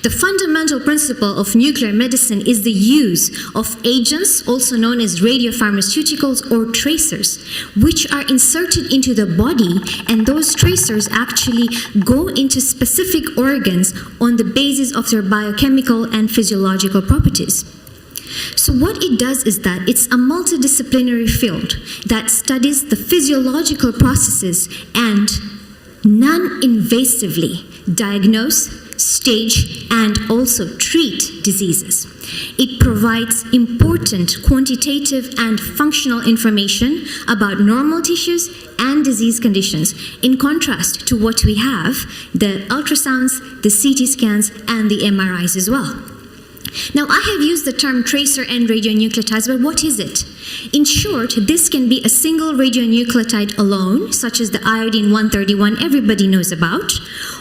The fundamental principle of nuclear medicine is the use of agents, also known as radiopharmaceuticals or tracers, which are inserted into the body, and those tracers actually go into specific organs on the basis of their biochemical and physiological properties. So what it does is that it's a multidisciplinary field that studies the physiological processes and non-invasively diagnose, stage, and also treat diseases. It provides important quantitative and functional information about normal tissues and disease conditions, in contrast to what we have, the ultrasounds, the CT scans, and the MRIs as well. Now, I have used the term tracer and radionuclides, but what is it? In short, this can be a single radionuclide alone, such as the iodine-131 everybody knows about,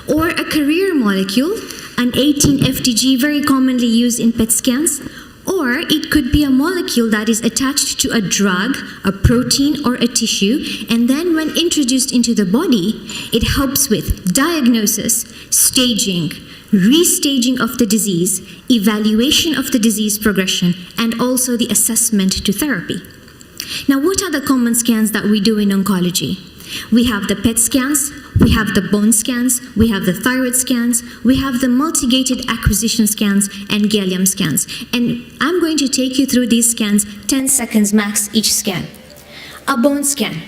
or a carrier molecule, an 18-FDG very commonly used in PET scans, or it could be a molecule that is attached to a drug, a protein, or a tissue, and then when introduced into the body, it helps with diagnosis, staging, restaging of the disease, evaluation of the disease progression, and also the assessment to therapy. Now, what are the common scans that we do in oncology? We have the PET scans, we have the bone scans, we have the thyroid scans, we have the multi-gated acquisition scans, and gallium scans. And I'm going to take you through these scans, 10 seconds max each scan. A bone scan.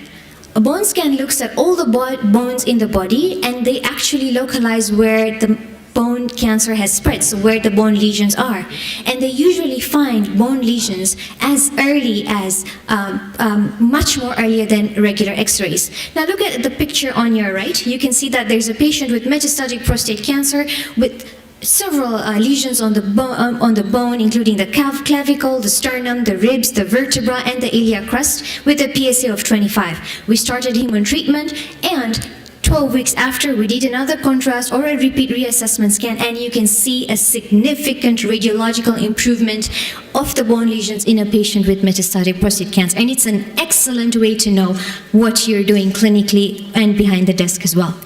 A bone scan looks at all the bones in the body, and they actually localize where the bone cancer has spread, so where the bone lesions are. And they usually find bone lesions as early as, much more earlier than regular x-rays. Now look at the picture on your right. You can see that there's a patient with metastatic prostate cancer with several lesions on the bone, including the clavicle, the sternum, the ribs, the vertebra, and the iliac crust, with a PSA of 25. We started him on treatment, and 12 weeks after, we did another contrast or a repeat reassessment scan, and you can see a significant radiological improvement of the bone lesions in a patient with metastatic prostate cancer. And it's an excellent way to know what you're doing clinically and behind the desk as well.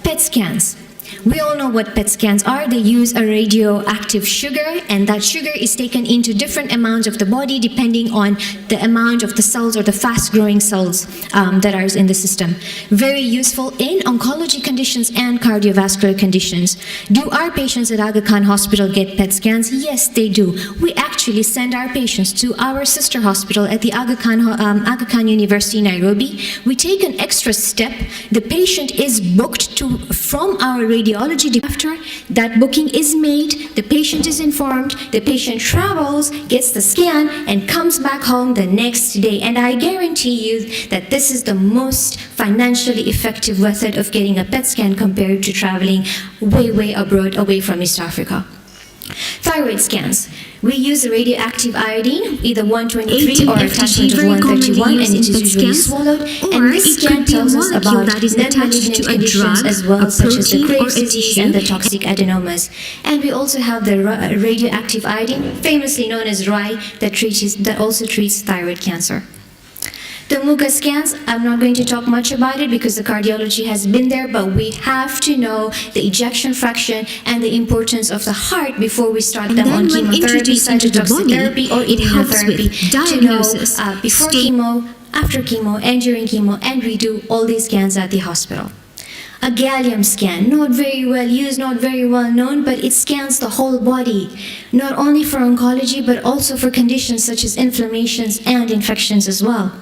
PET scans. We all know what PET scans are. They use a radioactive sugar, and that sugar is taken into different amounts of the body depending on the amount of the cells or the fast-growing cells that are in the system. Very useful in oncology conditions and cardiovascular conditions. Do our patients at Aga Khan Hospital get PET scans? Yes, they do. We actually send our patients to our sister hospital at the Aga Khan University, Nairobi. We take an extra step. The patient is booked from our radiology. After that booking is made, the patient is informed, the patient travels, gets the scan, and comes back home the next day. And I guarantee you that this is the most financially effective method of getting a PET scan compared to traveling way abroad, away from East Africa. Thyroid scans. We use radioactive iodine, either 123 or attachment of 131, and it is usually swallowed. And this scan tells us about non-malignant conditions as well, such as the Graves' disease and the toxic adenomas. And we also have the radioactive iodine, famously known as RAI, that also treats thyroid cancer. The MUCA scans, I'm not going to talk much about it because the cardiology has been there, but we have to know the ejection fraction and the importance of the heart before we start them on chemotherapy, cytotoxic therapy, or immunotherapy, to know before chemo, after chemo, and during chemo, and we do all these scans at the hospital. A gallium scan, not very well used, not very well known, but it scans the whole body, not only for oncology, but also for conditions such as inflammations and infections as well.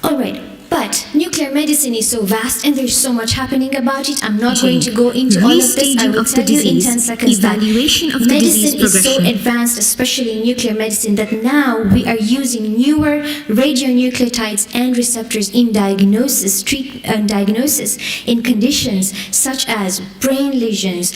Alright, but nuclear medicine is so vast and there's so much happening about it. I'm not going to go into all of this. I will tell you in 10 seconds that medicine is so advanced, especially in nuclear medicine, that now we are using newer radionuclides and receptors in diagnosis in conditions such as brain lesions,